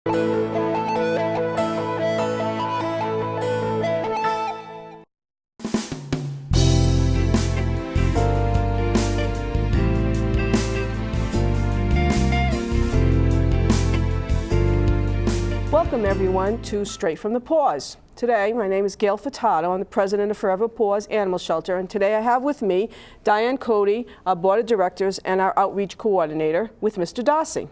Welcome everyone to Straight from the Paws. Today, my name is Gail Furtado. I'm the president of Forever Paws Animal Shelter, and today I have with me Diane Cote, our board of directors, and our outreach coordinator with Mr. Darcey.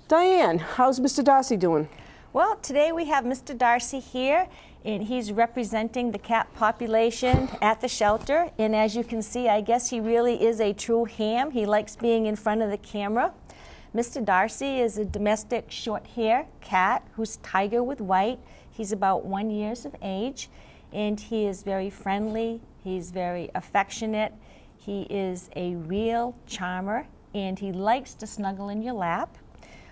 Diane, how's Mr. Darcey doing? Well, today we have Mr. Darcey here, and he's representing the cat population at the shelter. And as you can see, I guess he really is a true ham. He likes being in front of the camera. Mr. Darcey is a domestic short-hair cat who's tiger with white. He's about 1 year of age, and he is very friendly. He's very affectionate. He is a real charmer, and he likes to snuggle in your lap.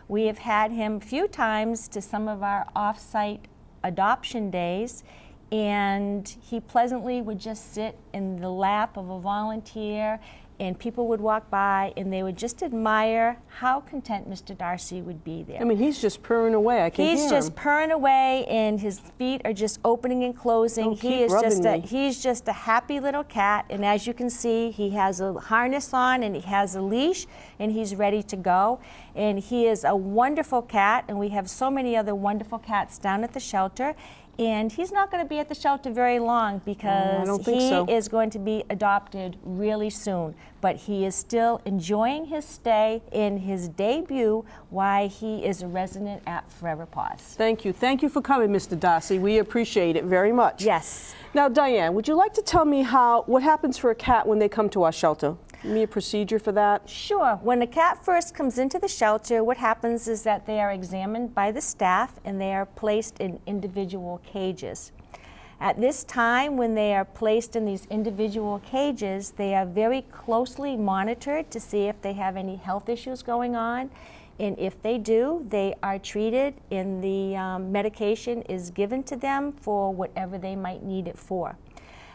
We have had him a few times to some of our off-site adoption days, and he pleasantly would just sit in the lap of a volunteer, and people would walk by and they would just admire how content Mr. Darcey would be there. I mean, he's just purring away. I can hear him. He's just purring away, and his feet are just opening and closing. He's just a happy little cat, and as you can see, he has a harness on and he has a leash, and he's ready to go. And he is a wonderful cat, and we have so many other wonderful cats down at the shelter. And he's not going to be at the shelter very long because he is going to be adopted really soon. But he is still enjoying his stay in his debut while he is a resident at Forever Paws. Thank you. Thank you for coming, Mr. Darcey. We appreciate it very much. Yes. Now, Diane, would you like to tell me what happens for a cat when they come to our shelter? Give me a procedure for that. Sure. When a cat first comes into the shelter, what happens is that they are examined by the staff and they are placed in individual cages. At this time, when they are placed in these individual cages, they are very closely monitored to see if they have any health issues going on. And if they do, they are treated, and the medication is given to them for whatever they might need it for.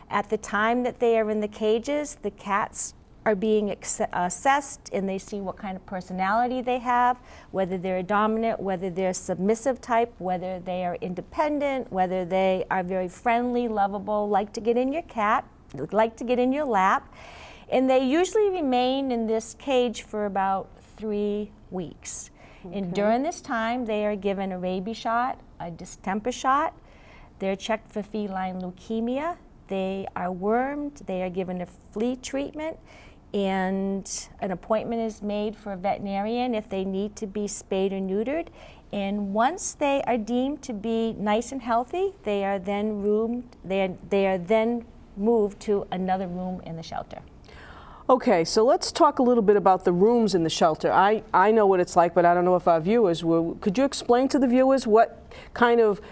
At the time that they are in the cages, the cats are being assessed, and they see what kind of personality they have, whether they're a dominant, whether they're submissive type, whether they are independent, whether they are very friendly, lovable, like to get in your lap. And they usually remain in this cage for about 3 weeks. Okay. And during this time, they are given a rabies shot, a distemper shot. They're checked for feline leukemia. They are wormed. They are given a flea treatment. And an appointment is made for a veterinarian if they need to be spayed or neutered. And once they are deemed to be nice and healthy, they are then moved to another room in the shelter. Okay, so let's talk a little bit about the rooms in the shelter. I know what it's like, but I don't know if our viewers will. Could you explain to the viewers what kind of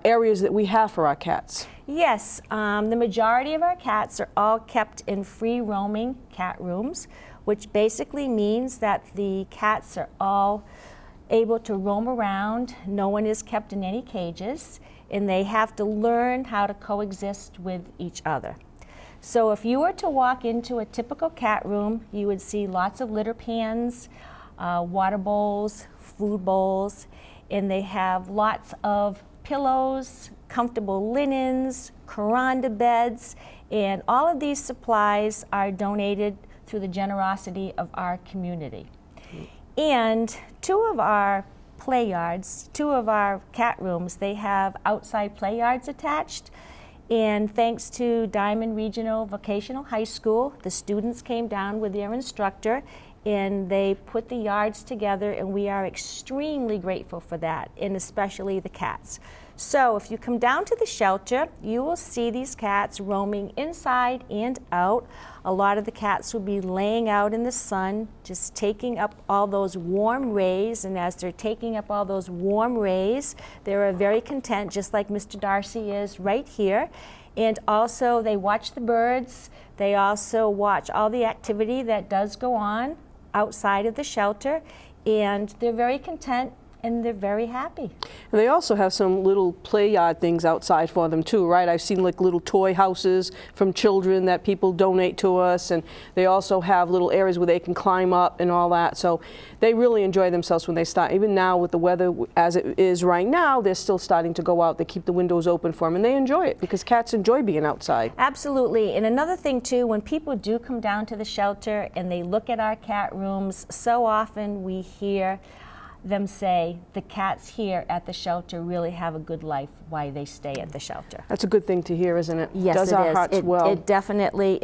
areas that we have for our cats? Yes, the majority of our cats are all kept in free roaming cat rooms, which basically means that the cats are all able to roam around. No one is kept in any cages, and they have to learn how to coexist with each other. So if you were to walk into a typical cat room, you would see lots of litter pans, water bowls, food bowls, and they have lots of pillows, comfortable linens, Kuranda beds, and all of these supplies are donated through the generosity of our community. And two of our cat rooms, they have outside play yards attached. And thanks to Diamond Regional Vocational High School, the students came down with their instructor and they put the yards together, and we are extremely grateful for that, and especially the cats. So if you come down to the shelter, you will see these cats roaming inside and out. A lot of the cats will be laying out in the sun, just taking up all those warm rays, and as they're taking up all those warm rays, they're very content, just like Mr. Darcey is right here. And also they watch the birds. They also watch all the activity that does go on outside of the shelter, and they're very content and they're very happy. And they also have some little play yard things outside for them too, right? I've seen like little toy houses from children that people donate to us, and they also have little areas where they can climb up and all that. So they really enjoy themselves when they start. Even now with the weather as it is right now, they're still starting to go out. They keep the windows open for them, and they enjoy it because cats enjoy being outside. Absolutely. And another thing too, when people do come down to the shelter and they look at our cat rooms, so often we hear them say the cats here at the shelter really have a good life while they stay at the shelter. That's a good thing to hear, isn't it? Yes, Does it our is. hearts well. It definitely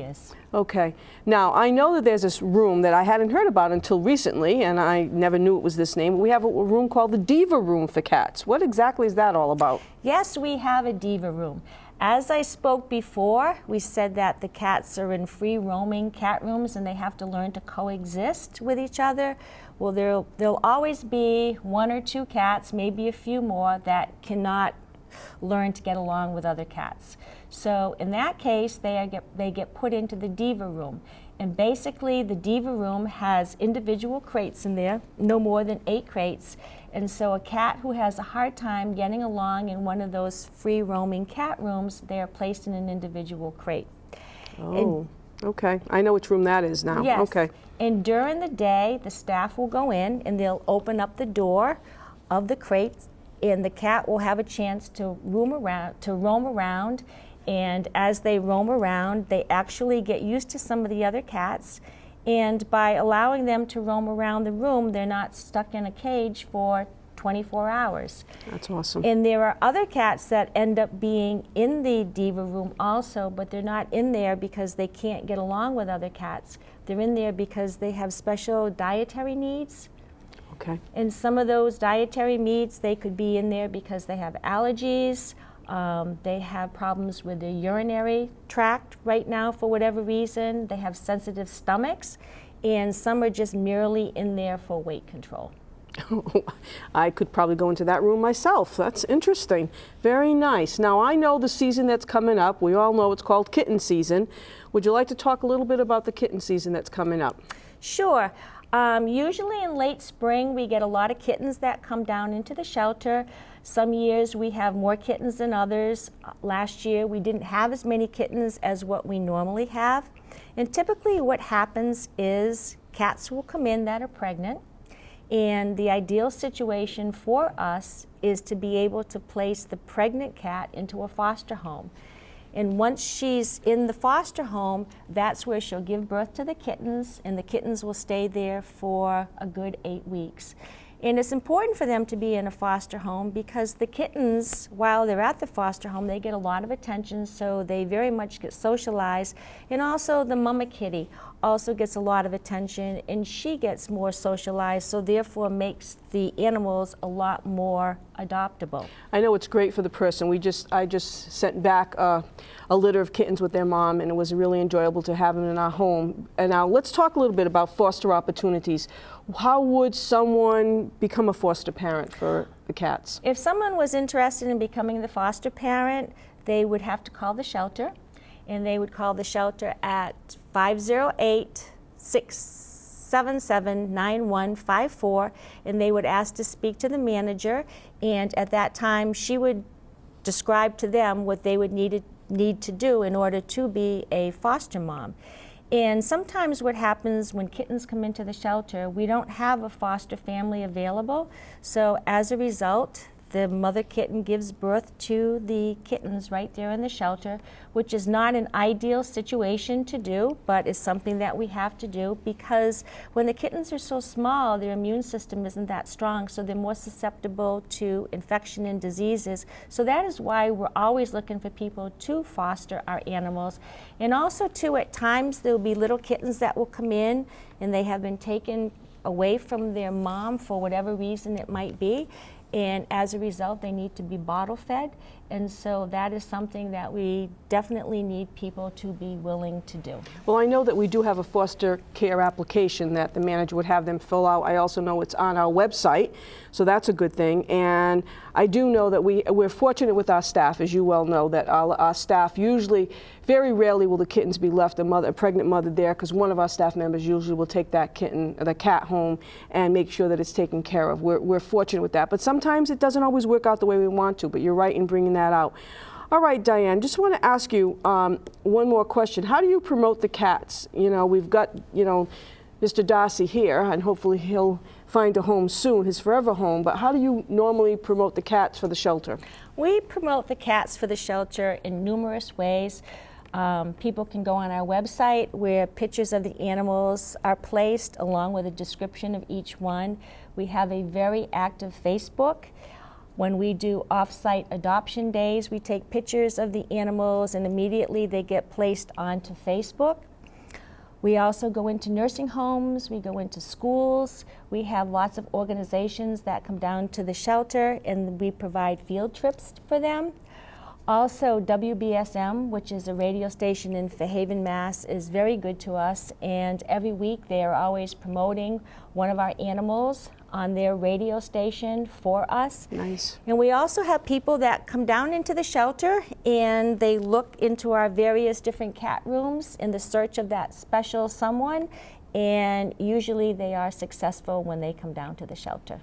is. Okay. Now, I know that there's this room that I hadn't heard about until recently, and I never knew it was this name. We have a room called the Diva Room for cats. What exactly is that all about? Yes, we have a Diva Room. As I spoke before, we said that the cats are in free roaming cat rooms and they have to learn to coexist with each other. Well, there'll always be one or two cats, maybe a few more, that cannot learn to get along with other cats. So in that case, they get put into the Diva Room. And basically, the Diva Room has individual crates in there, no more than 8 crates. And so a cat who has a hard time getting along in one of those free roaming cat rooms, they are placed in an individual crate. Oh, okay. I know which room that is now. Yes. Okay. And during the day, the staff will go in and they'll open up the door of the crates, and the cat will have a chance to roam around. And as they roam around, they actually get used to some of the other cats. And by allowing them to roam around the room, they're not stuck in a cage for 24 hours. That's awesome. And there are other cats that end up being in the Diva Room also, but they're not in there because they can't get along with other cats. They're in there because they have special dietary needs. Okay. And some of those dietary needs, they could be in there because they have allergies. They have problems with their urinary tract right now for whatever reason. They have sensitive stomachs, and some are just merely in there for weight control. I could probably go into that room myself. That's interesting. Very nice. Now, I know the season that's coming up. We all know it's called kitten season. Would you like to talk a little bit about the kitten season that's coming up? Sure. Usually in late spring, we get a lot of kittens that come down into the shelter. Some years we have more kittens than others. Last year we didn't have as many kittens as what we normally have. And typically what happens is cats will come in that are pregnant, and the ideal situation for us is to be able to place the pregnant cat into a foster home. And once she's in the foster home, that's where she'll give birth to the kittens, and the kittens will stay there for a good 8 weeks. And it's important for them to be in a foster home because the kittens, while they're at the foster home, they get a lot of attention, so they very much get socialized. And also the mama kitty also gets a lot of attention, and she gets more socialized, so therefore makes the animals a lot more adoptable. I know it's great for the person. I just sent back a litter of kittens with their mom, and it was really enjoyable to have them in our home. And now let's talk a little bit about foster opportunities. How would someone become a foster parent for the cats? If someone was interested in becoming the foster parent, they would have to call the shelter, and they would call the shelter at 508-677-9154, and they would ask to speak to the manager, and at that time she would describe to them what they would need to do in order to be a foster mom. And sometimes what happens when kittens come into the shelter, we don't have a foster family available, so as a result, the mother kitten gives birth to the kittens right there in the shelter, which is not an ideal situation to do, but is something that we have to do because when the kittens are so small, their immune system isn't that strong, so they're more susceptible to infection and diseases. So that is why we're always looking for people to foster our animals. And also too, at times there will be little kittens that will come in and they have been taken away from their mom for whatever reason it might be, and as a result they need to be bottle fed, and so that is something that we definitely need people to be willing to do. Well, I know that we do have a foster care application that the manager would have them fill out. I also know it's on our website, so that's a good thing. And I do know that we're fortunate with our staff, as you well know, that our staff usually, very rarely will the kittens be left a pregnant mother there, because one of our staff members usually will take that kitten, the cat, home and make sure that it's taken care of. We're fortunate with that, but sometimes it doesn't always work out the way we want to, but you're right in bringing that out. All right, Diane, just want to ask you one more question. How do you promote the cats? You know, we've got, Mr. Darcey here, and hopefully he'll find a home soon, his forever home, but how do you normally promote the cats for the shelter? We promote the cats for the shelter in numerous ways. People can go on our website where pictures of the animals are placed along with a description of each one. We have a very active Facebook. When we do off-site adoption days, we take pictures of the animals and immediately they get placed onto Facebook. We also go into nursing homes, we go into schools. We have lots of organizations that come down to the shelter and we provide field trips for them. Also, WBSM, which is a radio station in Fairhaven, Mass, is very good to us, and every week they are always promoting one of our animals on their radio station for us. Nice. And we also have people that come down into the shelter and they look into our various different cat rooms in the search of that special someone, and usually they are successful when they come down to the shelter.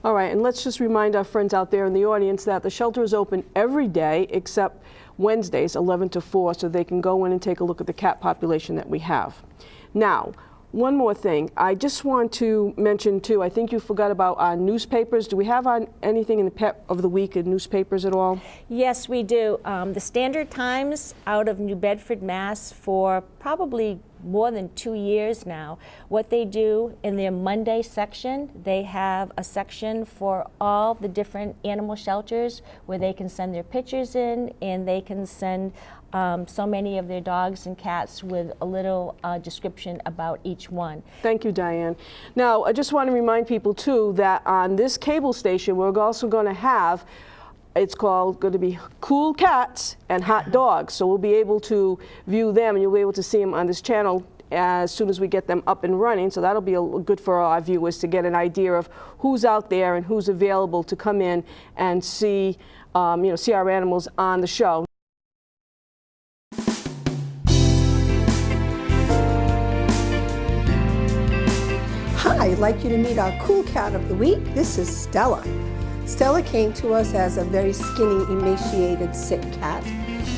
All right, and let's just remind our friends out there in the audience that the shelter is open every day except Wednesdays, 11 to 4, so they can go in and take a look at the cat population that we have. Now, one more thing. I just want to mention, too, I think you forgot about our newspapers. Do we have anything in the Pet of the Week in newspapers at all? Yes, we do. The Standard Times out of New Bedford, Mass, for probably more than 2 years now. What they do in their Monday section, they have a section for all the different animal shelters where they can send their pictures in, and they can send so many of their dogs and cats with a little description about each one. Thank you, Diane. Now, I just want to remind people, too, that on this cable station, we're also going to have, it's going to be Cool Cats and Hot Dogs. So we'll be able to view them, and you'll be able to see them on this channel as soon as we get them up and running. So that'll be good for our viewers to get an idea of who's out there and who's available to come in and see, see our animals on the show. Hi, I'd like you to meet our cool cat of the week. This is Stella. Stella came to us as a very skinny, emaciated, sick cat.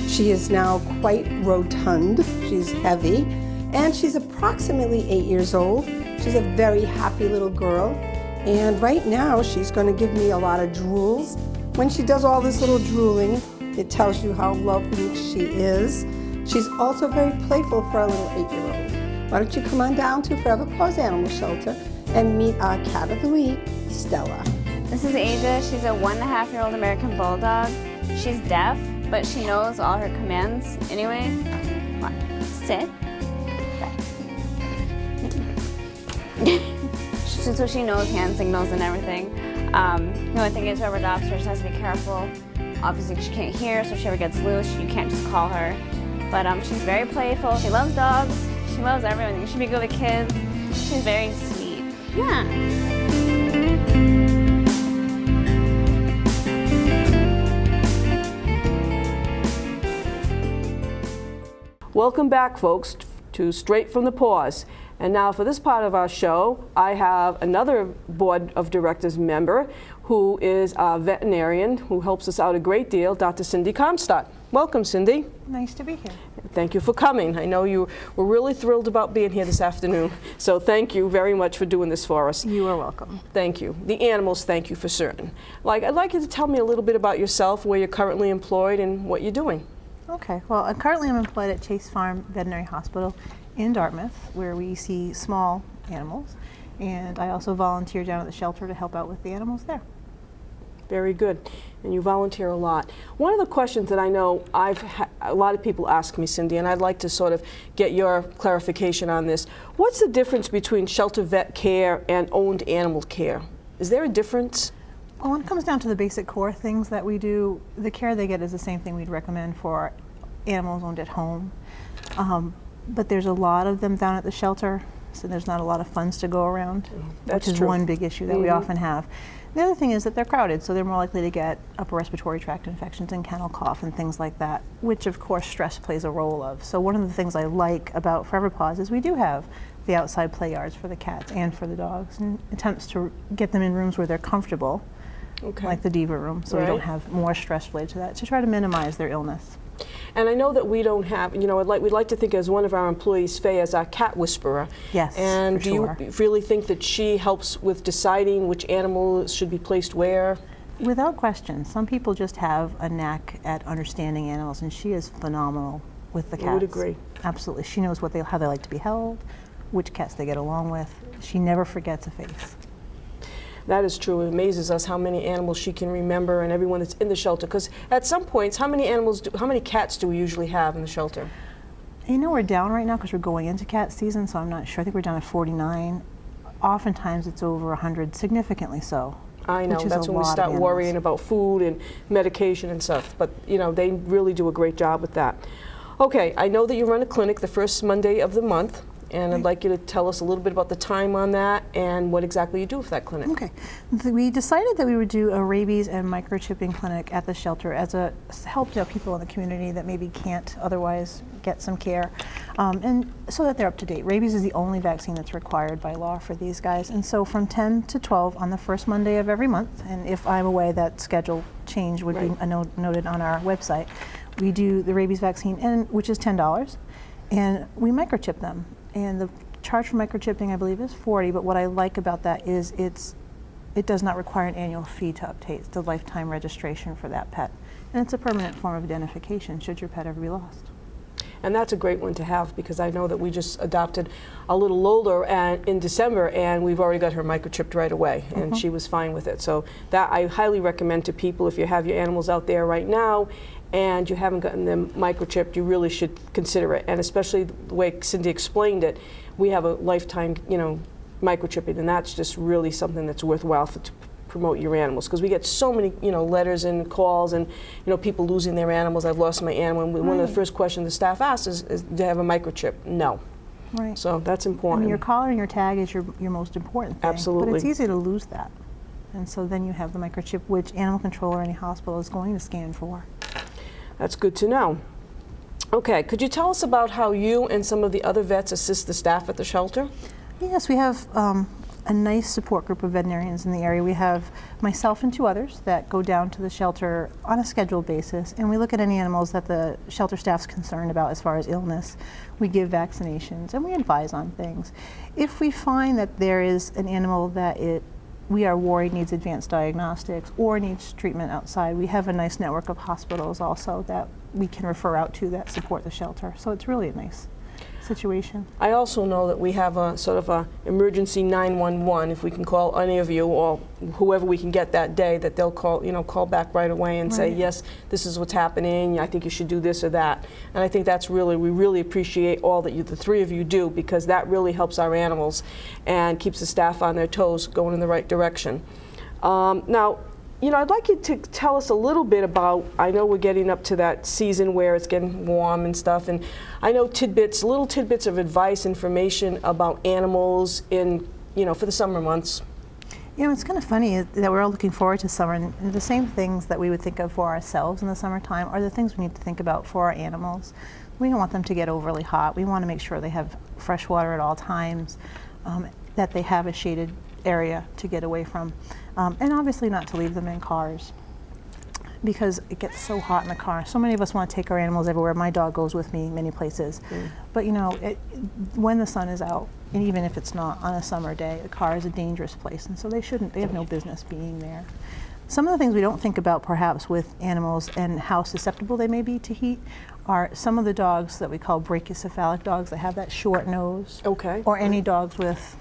She is now quite rotund, she's heavy, and she's approximately 8 years old. She's a very happy little girl, and right now she's going to give me a lot of drools. When she does all this little drooling, it tells you how lovely she is. She's also very playful for a little 8-year-old. Why don't you come on down to Forever Paws Animal Shelter and meet our cat of the week, Stella. This is Asia. She's a 1.5-year-old American Bulldog. She's deaf, but she knows all her commands anyway. Come on, sit. So she knows hand signals and everything. The only thing is, whoever adopts her just has to be careful. Obviously, she can't hear, so if she ever gets loose, you can't just call her. But she's very playful. She loves dogs. She loves everything. She'd be good with kids. She's very sweet. Yeah. Welcome back, folks, to Straight from the Paws. And now for this part of our show, I have another board of directors member who is a veterinarian who helps us out a great deal, Dr. Cindy Comstoc. Welcome, Cindy. Nice to be here. Thank you for coming. I know you were really thrilled about being here this afternoon, so thank you very much for doing this for us. You are welcome. Thank you. The animals, thank you for certain. I'd like you to tell me a little bit about yourself, where you're currently employed, and what you're doing. Okay, well, currently I'm employed at Chase Farm Veterinary Hospital in Dartmouth, where we see small animals, and I also volunteer down at the shelter to help out with the animals there. Very good. And you volunteer a lot. One of the questions that I know a lot of people ask me, Cindy, and I'd like to sort of get your clarification on this. What's the difference between shelter vet care and owned animal care? Is there a difference? Well, when it comes down to the basic core things that we do, the care they get is the same thing we'd recommend for animals owned at home. But there's a lot of them down at the shelter, so there's not a lot of funds to go around, which is one big issue that we often have. The other thing is that they're crowded, so they're more likely to get upper respiratory tract infections and kennel cough and things like that, which of course stress plays a role of. So one of the things I like about Forever Paws is we do have the outside play yards for the cats and for the dogs, and attempts to get them in rooms where they're comfortable, like the diva room, so we don't have more stress related to that, to try to minimize their illness. And I know that we don't have, you know, we'd like to think as one of our employees, Faye, as our cat whisperer. Yes, and for sure. Do you really think that she helps with deciding which animal should be placed where? Without question. Some people just have a knack at understanding animals, and she is phenomenal with the cats. I would agree. Absolutely. She knows how they like to be held, which cats they get along with. She never forgets a face. That is true. It amazes us how many animals she can remember, and everyone that's in the shelter. Because at some points, how many cats do we usually have in the shelter? You know, we're down right now because we're going into cat season, so I'm not sure. I think we're down at 49. Oftentimes it's over 100, significantly so. I know. That's when we start worrying about food and medication and stuff. But you know, they really do a great job with that. Okay, I know that you run a clinic the first Monday of the month. And I'd like you to tell us a little bit about the time on that and what exactly you do for that clinic. Okay. We decided that we would do a rabies and microchipping clinic at the shelter as a help to people in the community that maybe can't otherwise get some care, and so that they're up to date. Rabies is the only vaccine that's required by law for these guys. And so from 10 to 12 on the first Monday of every month, and if I'm away, that schedule change would be noted on our website. We do the rabies vaccine, which is $10, and we microchip them. And the charge for microchipping, I believe, is $40, but what I like about that is it does not require an annual fee to update. It's the lifetime registration for that pet. And it's a permanent form of identification should your pet ever be lost. And that's a great one to have, because I know that we just adopted a little Lola in December, and we've already got her microchipped right away, and she was fine with it. So that I highly recommend to people. If you have your animals out there right now and you haven't gotten them microchipped, you really should consider it. And especially the way Cynthia explained it, we have a lifetime, you know, microchipping, and that's just really something that's worthwhile to promote your animals, because we get so many, you know, letters and calls, and you know, people losing their animals. I've lost my animal, and one of the first questions the staff asks is do they have a microchip? No. Right. So that's important. I mean, your collar and your tag is your most important thing. Absolutely. But it's easy to lose that. And so then you have the microchip, which animal control or any hospital is going to scan for. That's good to know. Okay, could you tell us about how you and some of the other vets assist the staff at the shelter? Yes, we have a nice support group of veterinarians in the area. We have myself and 2 others that go down to the shelter on a scheduled basis, and we look at any animals that the shelter staff's concerned about as far as illness. We give vaccinations and we advise on things. If we find that there is an animal that we are worried needs advanced diagnostics or needs treatment outside, we have a nice network of hospitals also that we can refer out to that support the shelter. So it's really a nice situation. I also know that we have a sort of a emergency 911. If we can call any of you or whoever we can get that day, that they'll call back right away and say, yes, this is what's happening. I think you should do this or that. And I think that's we really appreciate all that the 3 of you do, because that really helps our animals and keeps the staff on their toes, going in the right direction. Now, you know, I'd like you to tell us a little bit about, I know we're getting up to that season where it's getting warm and stuff, and I know little tidbits of advice, information about animals in, you know, for the summer months. You know, it's kind of funny that we're all looking forward to summer, and the same things that we would think of for ourselves in the summertime are the things we need to think about for our animals. We don't want them to get overly hot. We want to make sure they have fresh water at all times, that they have a shaded area to get away from, and obviously not to leave them in cars, because it gets so hot in the car. So many of us want to take our animals everywhere. My dog goes with me many places. But you know, when the sun is out, and even if it's not on a summer day, the car is a dangerous place, and so they have no business being there. Some of the things we don't think about perhaps with animals and how susceptible they may be to heat are some of the dogs that we call brachycephalic dogs that have that short nose. Okay. Or any dogs with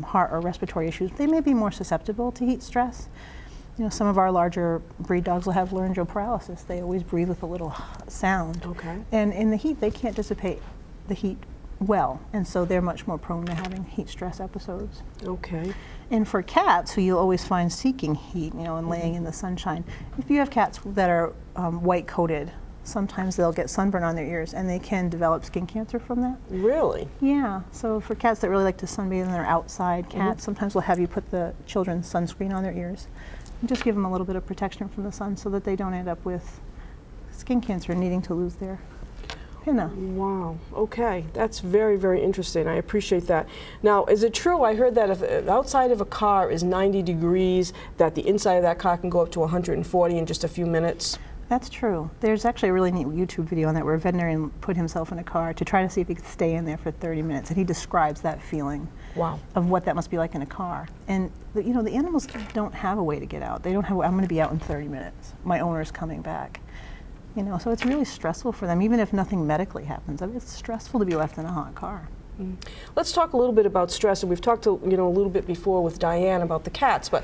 heart or respiratory issues. They may be more susceptible to heat stress. You know, some of our larger breed dogs will have laryngeal paralysis. They always breathe with a little sound. Okay. And in the heat, they can't dissipate the heat well, and so they're much more prone to having heat stress episodes. Okay. And for cats, who you'll always find seeking heat, and laying in the sunshine, if you have cats that are white-coated, sometimes they'll get sunburn on their ears, and they can develop skin cancer from that. Really? Yeah. So for cats that really like to sunbathe and they're outside cats, sometimes we'll have you put the children's sunscreen on their ears and just give them a little bit of protection from the sun so that they don't end up with skin cancer and needing to lose their pinna. Wow. Okay. That's very, very interesting. I appreciate that. Now, is it true, I heard that if the outside of a car is 90 degrees, that the inside of that car can go up to 140 in just a few minutes? That's true. There's actually a really neat YouTube video on that where a veterinarian put himself in a car to try to see if he could stay in there for 30 minutes, and he describes that feeling. Wow. Of what that must be like in a car. And the animals don't have a way to get out. They don't have, I'm going to be out in 30 minutes. My owner's coming back. So it's really stressful for them, even if nothing medically happens. I mean, it's stressful to be left in a hot car. Let's talk a little bit about stress, and we've talked a little bit before with Diane about the cats, but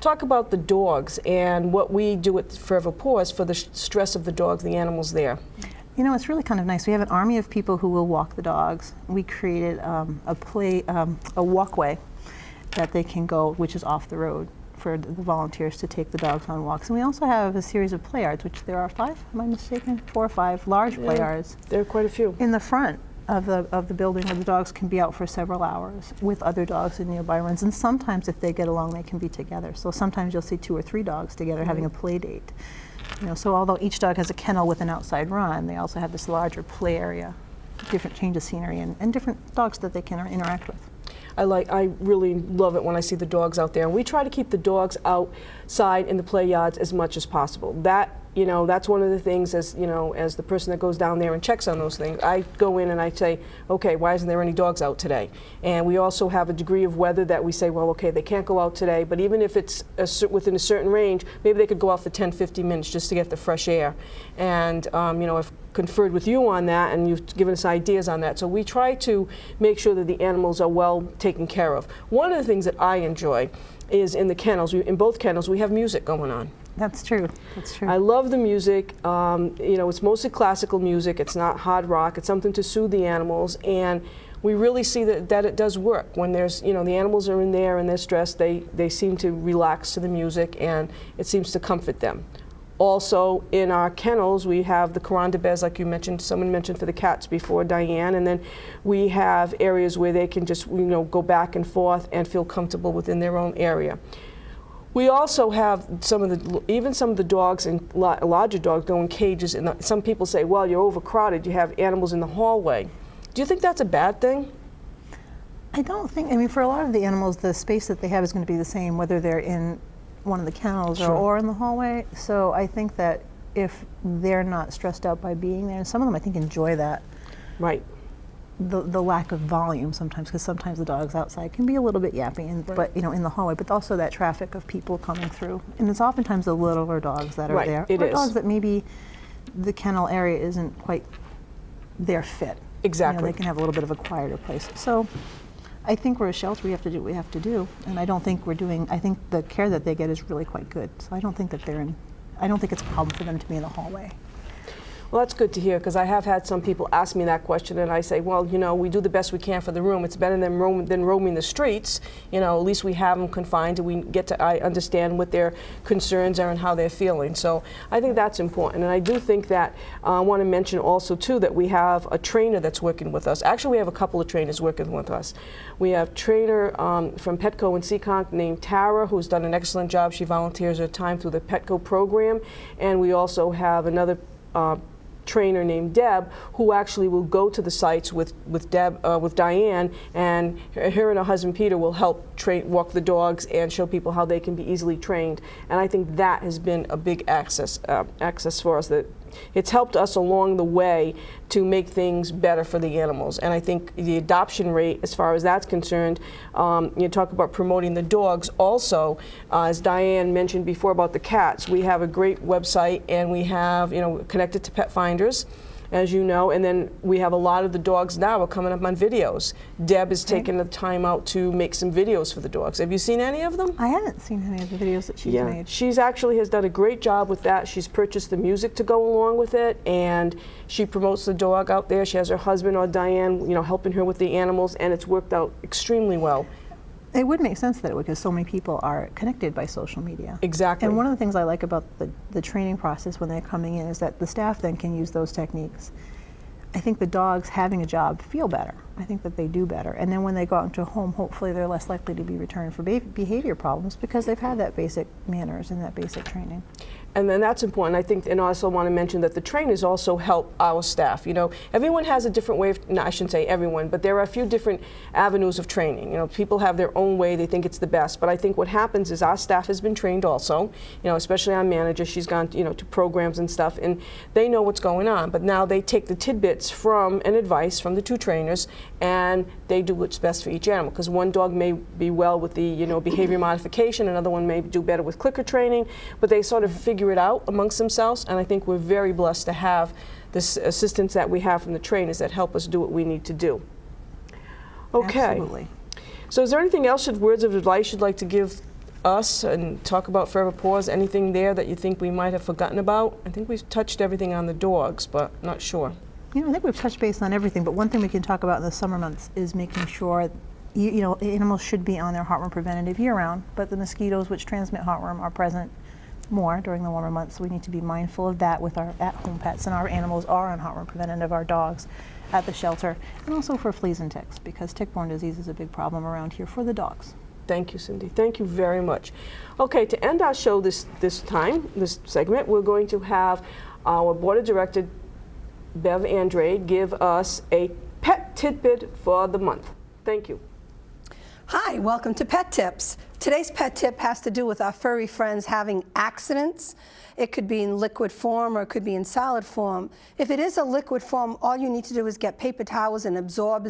talk about the dogs and what we do at Forever Paws for the stress of the dogs, the animals there. It's really kind of nice. We have an army of people who will walk the dogs. We created a walkway that they can go, which is off the road, for the volunteers to take the dogs on walks. And we also have a series of play yards, which there are 5, am I mistaken? 4 or 5 large play yards. There are quite a few. In the front of the building where the dogs can be out for several hours with other dogs in nearby runs. And sometimes if they get along, they can be together. So sometimes you'll see 2 or 3 dogs together having a play date. So although each dog has a kennel with an outside run, they also have this larger play area, different change of scenery, and different dogs that they can interact with. I really love it when I see the dogs out there. And we try to keep the dogs outside in the play yards as much as possible. That's one of the things, as the person that goes down there and checks on those things, I go in and I say, okay, why isn't there any dogs out today? And we also have a degree of weather that we say, well, okay, they can't go out today, but even if it's within a certain range, maybe they could go out for 10, 15 minutes just to get the fresh air. And, I've conferred with you on that, and you've given us ideas on that. So we try to make sure that the animals are well taken care of. One of the things that I enjoy is in the kennels, in both kennels, we have music going on. That's true. That's true. I love the music. It's mostly classical music. It's not hard rock. It's something to soothe the animals, and we really see that it does work. When there's, the animals are in there and they're stressed, they seem to relax to the music, and it seems to comfort them. Also, in our kennels, we have the Kuranda beds, like you mentioned, someone mentioned for the cats before, Diane, and then we have areas where they can just, go back and forth and feel comfortable within their own area. We also have some of the dogs and larger dogs go in cages, and some people say, well, you're overcrowded, you have animals in the hallway. Do you think that's a bad thing? I don't think, for a lot of the animals, the space that they have is going to be the same, whether they're in one of the kennels or in the hallway. So I think that if they're not stressed out by being there, and some of them I think enjoy that. Right. The lack of volume sometimes, because sometimes the dogs outside can be a little bit yappy, but in the hallway, but also that traffic of people coming through. And it's oftentimes the littler dogs that are there. It or is. Dogs that maybe the kennel area isn't quite their fit. Exactly. They can have a little bit of a quieter place. So I think we're a shelter, we have to do what we have to do, and I don't think I think the care that they get is really quite good. So I don't think that I don't think it's a problem for them to be in the hallway. Well, that's good to hear, because I have had some people ask me that question, and I say, well, we do the best we can for the room. It's better than roaming the streets. At least we have them confined, and we get to understand what their concerns are and how they're feeling. So I think that's important. And I do think that I want to mention also, too, that we have a trainer that's working with us. Actually, we have a couple of trainers working with us. We have a trainer from Petco in Seekonk named Tara, who's done an excellent job. She volunteers her time through the Petco program. And we also have another trainer named Deb, who actually will go to the sites with Diane, and her and her husband Peter will help walk the dogs and show people how they can be easily trained. And I think that has been a big access for us. That it's helped us along the way to make things better for the animals. And I think the adoption rate, as far as that's concerned, you talk about promoting the dogs. Also, as Diane mentioned before about the cats, we have a great website, and we have, connected to pet finders. as you know, and then we have a lot of the dogs now are coming up on videos. Deb is taking the time out to make some videos for the dogs. Have you seen any of them? I haven't seen any of the videos that she's made. She's actually has done a great job with that. She's purchased the music to go along with it, and she promotes the dog out there. She has her husband or Diane, helping her with the animals, and it's worked out extremely well. It would make sense that it would, because so many people are connected by social media. Exactly. And one of the things I like about the training process when they're coming in is that the staff then can use those techniques. I think the dogs having a job feel better. I think that they do better. And then when they go out into a home, hopefully they're less likely to be returned for behavior problems because they've had that basic manners and that basic training. And then that's important, I think, and I also want to mention that the trainers also help our staff. Everyone has a different way of, no, I shouldn't say everyone, but there are a few different avenues of training. People have their own way, they think it's the best. But I think what happens is our staff has been trained also, especially our manager. She's gone, to programs and stuff, and they know what's going on. But now they take the tidbits from and advice from the two trainers, and they do what's best for each animal. Because one dog may be well with the, behavior modification, another one may do better with clicker training, but they sort of figure it out amongst themselves, and I think we're very blessed to have this assistance that we have from the trainers that help us do what we need to do. Okay. Absolutely. So is there anything else, words of advice you'd like to give us and talk about Forever Paws? Anything there that you think we might have forgotten about? I think we've touched everything on the dogs, but not sure. I think we've touched base on everything, but one thing we can talk about in the summer months is making sure animals should be on their heartworm preventative year-round, but the mosquitoes which transmit heartworm are present more during the warmer months, so we need to be mindful of that with our at-home pets, and our animals are on heartworm preventative, our dogs at the shelter, and also for fleas and ticks, because tick-borne disease is a big problem around here for the dogs. Thank you, Cindy. Thank you very much. Okay, to end our show this segment, we're going to have our Board of Directors, Bev Andrade, give us a pet tidbit for the month. Thank you. Hi, welcome to Pet Tips. Today's pet tip has to do with our furry friends having accidents. It could be in liquid form or it could be in solid form. If it is a liquid form, all you need to do is get paper towels and absorb.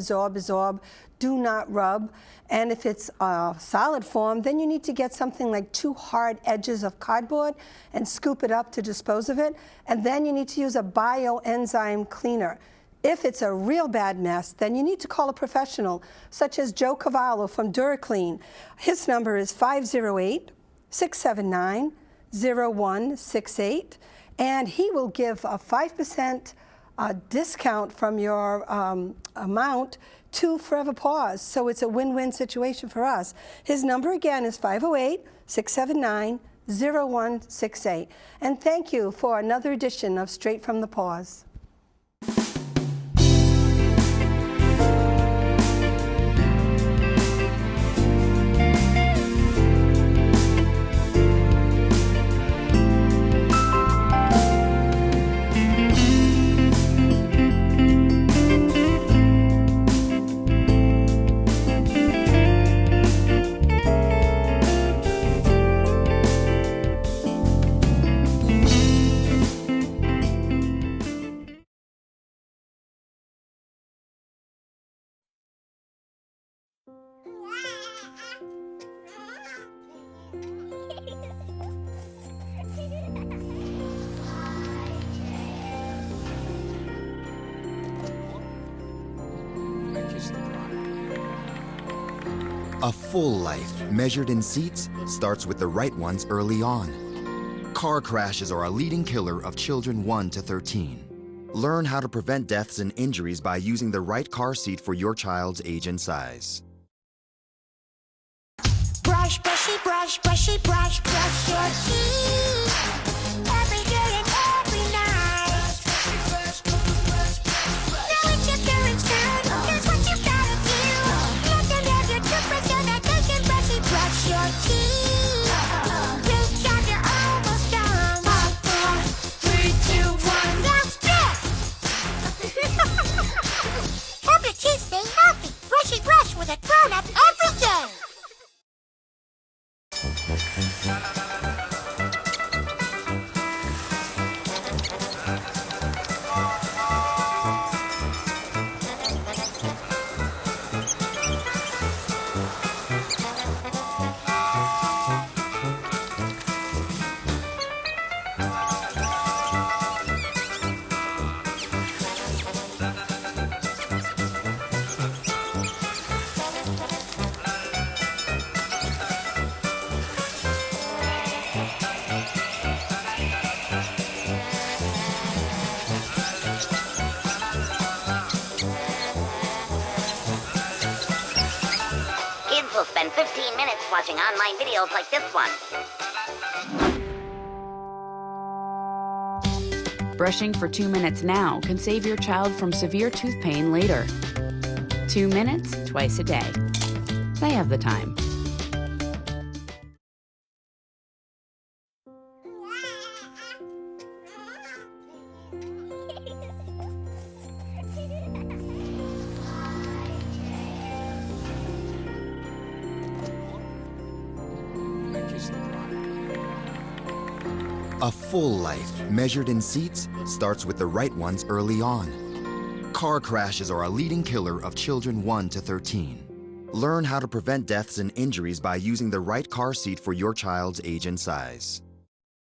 Do not rub. And if it's a solid form, then you need to get something like 2 hard edges of cardboard and scoop it up to dispose of it. And then you need to use a bioenzyme cleaner. If it's a real bad mess, then you need to call a professional, such as Joe Cavallo from DuraClean. His number is 508-679-0168, and he will give a 5% discount from your amount to Forever Paws. So it's a win-win situation for us. His number again is 508-679-0168. And thank you for another edition of Straight from the Paws. A full life, measured in seats, starts with the right ones early on. Car crashes are a leading killer of children 1 to 13. Learn how to prevent deaths and injuries by using the right car seat for your child's age and size. Brush, brushy, brush, brushy, brush, brush your teeth. Every day and every night. Now it's your parents' turn. Here's what you gotta do. Let them have your toothbrush so that they can brushy brush your teeth. Good job, you're almost done. 5, 4, 3, 2, 1. That's it. Help your teeth stay healthy. Brushy brush with a grown-up every day. watching online videos like this one. Brushing for 2 minutes now can save your child from severe tooth pain later. 2 minutes twice a day. They have the time. A full life, measured in seats, starts with the right ones early on. Car crashes are a leading killer of children 1 to 13. Learn how to prevent deaths and injuries by using the right car seat for your child's age and size.